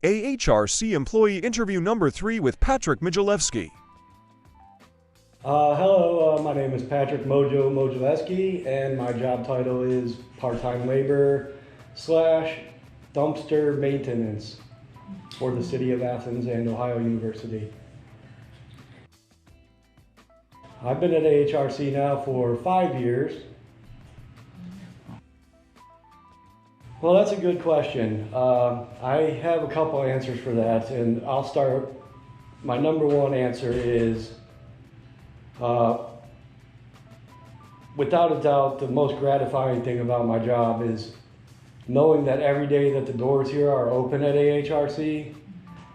AHRC employee interview number 3 with Patrick Modzelewski. Hello, my name is Patrick Modzelewski, and my job title is part-time labor / dumpster maintenance for the city of Athens and Ohio University. I've been at AHRC now for 5 years. Well, that's a good question. I have a couple answers for that, and I'll start. My number one answer is, without a doubt, the most gratifying thing about my job is knowing that every day that the doors here are open at AHRC,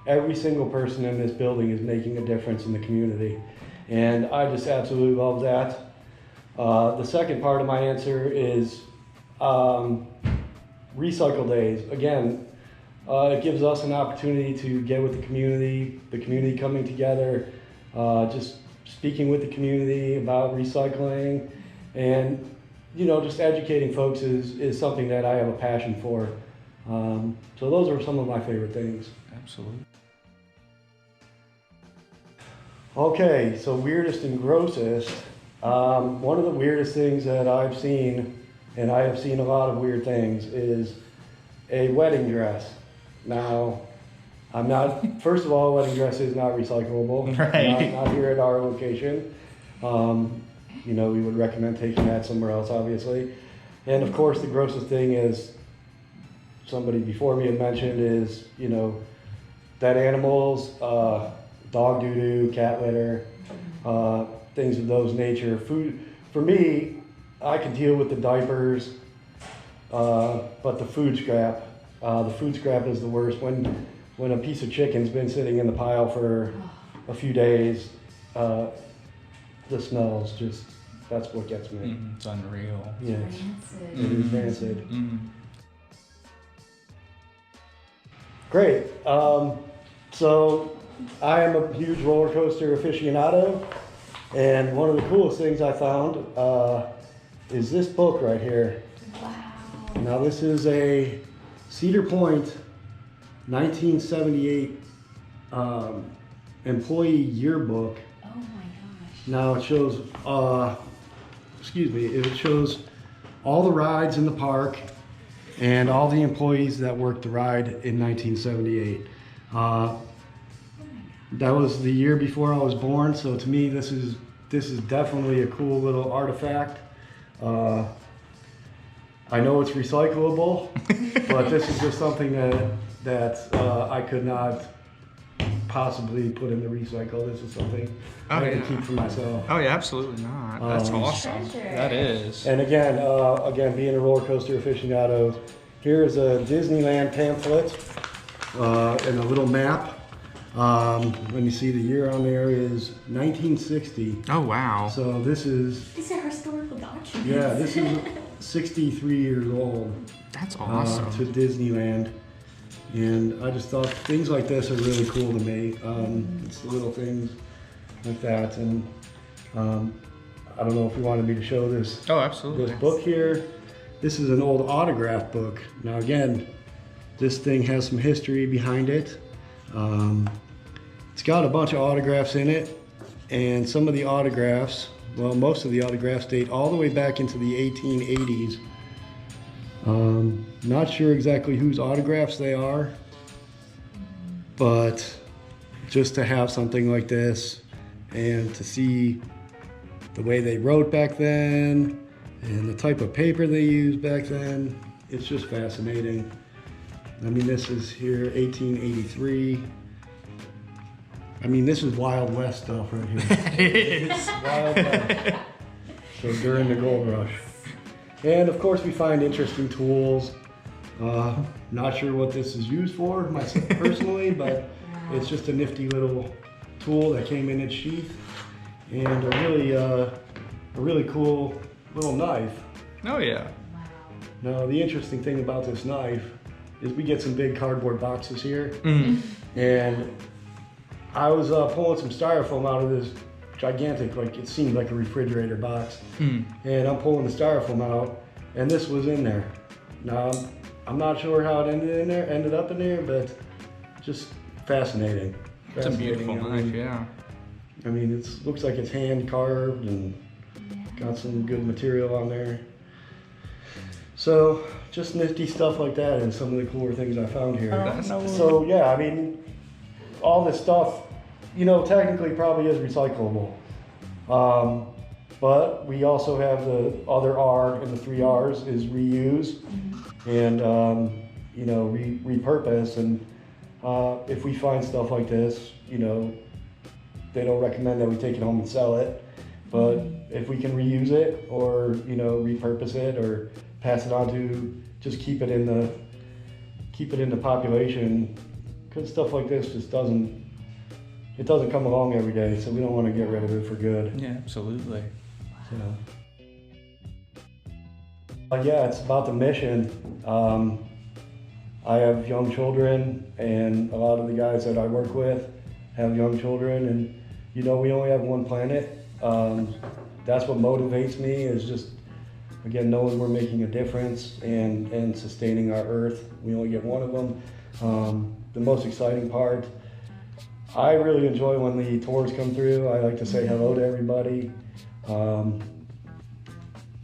every single person in this building is making a difference in the community. And I just absolutely love that. The second part of my answer is recycle days. Again, it gives us an opportunity to get with the community coming together, just speaking with the community about recycling, and just educating folks is something that I have a passion for. So those are some of my favorite things. Absolutely. Okay, so weirdest and grossest. One of the weirdest things that I've seen, and I have seen a lot of weird things, is a wedding dress. Now, I'm not, first of all, a wedding dress is not recyclable. Right. Not here at our location. We would recommend taking that somewhere else, obviously. And of course, the grossest thing is, somebody before me had mentioned, is, dead animals, dog doo-doo, cat litter, things of those nature. Food, for me, I can deal with the diapers, but the food scrap is the worst. When a piece of chicken's been sitting in the pile for a few days, the smells just, that's what gets me. It's unreal. Yes, Rancid. it is rancid. Great. So I am a huge roller coaster aficionado, and one of the coolest things I found is this book right here. Wow. Now this is a Cedar Point 1978 employee yearbook. Oh my gosh. Now it shows, it shows all the rides in the park and all the employees that worked the ride in 1978. That was the year before I was born, so to me this is definitely a cool little artifact. I know it's recyclable, but this is just something that I could not possibly put in the recycle. This is something I can keep for myself. Oh yeah, absolutely not. That's awesome. Treasure. That is. And again, being a roller coaster aficionado, here's a Disneyland pamphlet and a little map. Let me see, the year on there is 1960. Oh wow. So this is, These are historical documents. yeah, this is 63 years old. That's awesome. To Disneyland. And I just thought things like this are really cool to me. It's little things like that. And I don't know if you wanted me to show this. Oh, absolutely. This book here. This is an old autograph book. Now again, this thing has some history behind it. It's got a bunch of autographs in it, and some of the autographs, well, most of the autographs date all the way back into the 1880s. Not sure exactly whose autographs they are, but just to have something like this and to see the way they wrote back then and the type of paper they used back then, it's just fascinating. I mean, this is here, 1883. I mean, this is Wild West stuff right here. It is. Wild West. So during the gold rush. And of course we find interesting tools. Not sure what this is used for myself personally, but it's just a nifty little tool that came in its sheath. And a really cool little knife. Oh yeah. Wow. Now the interesting thing about this knife is we get some big cardboard boxes here. And I was pulling some styrofoam out of this gigantic, like it seemed like a refrigerator box. And I'm pulling the styrofoam out, and this was in there. Now, I'm not sure how it ended up in there, but just fascinating. It's a beautiful knife, yeah. I mean, it looks like it's hand carved and got some good material on there. So just nifty stuff like that and some of the cooler things I found here. So yeah, I mean, all this stuff, you know, technically probably is recyclable. But we also have the other R, and the 3 R's is reuse and, you know, repurpose. And if we find stuff like this, you know, they don't recommend that we take it home and sell it. But if we can reuse it or, you know, repurpose it or pass it on to just keep it in the population, because stuff like this just doesn't come along every day, so we don't want to get rid of it for good. Yeah, absolutely. So, yeah, it's about the mission. I have young children, and a lot of the guys that I work with have young children, and you know, we only have one planet. That's what motivates me, is just, again, knowing we're making a difference and sustaining our Earth. We only get one of them. The most exciting part, I really enjoy when the tours come through. I like to say hello to everybody.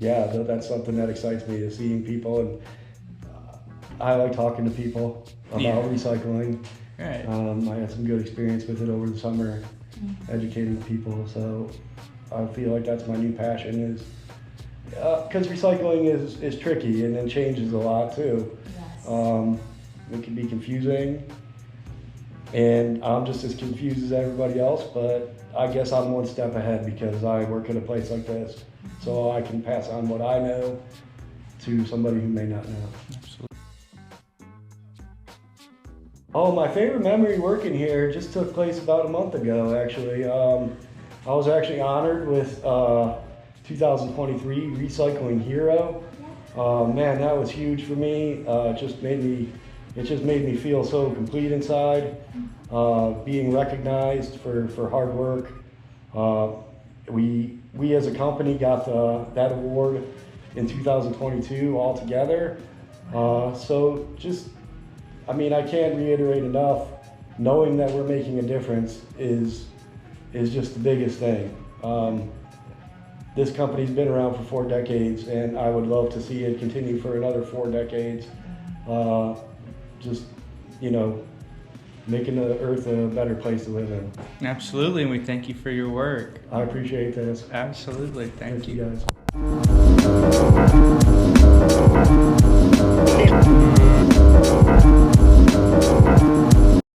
Yeah, that's something that excites me, is seeing people, and I like talking to people about recycling. Right. I had some good experience with it over the summer, educating people, so I feel like that's my new passion, is because recycling is tricky and then changes a lot too. Yes. It can be confusing, and I'm just as confused as everybody else, but I guess I'm one step ahead because I work at a place like this, so I can pass on what I know to somebody who may not know. Absolutely. Oh, my favorite memory working here just took place about a month ago, actually. I was actually honored with 2023 Recycling Hero. Man, that was huge for me. It just made me feel so complete inside. Being recognized for hard work. We as a company got that award in 2022 all together. So just, I mean, I can't reiterate enough, knowing that we're making a difference is just the biggest thing. This company's been around for 4 decades, and I would love to see it continue for another 4 decades. Just, you know, making the Earth a better place to live in. Absolutely, and we thank you for your work. I appreciate this. Absolutely, thank you. Thank you guys.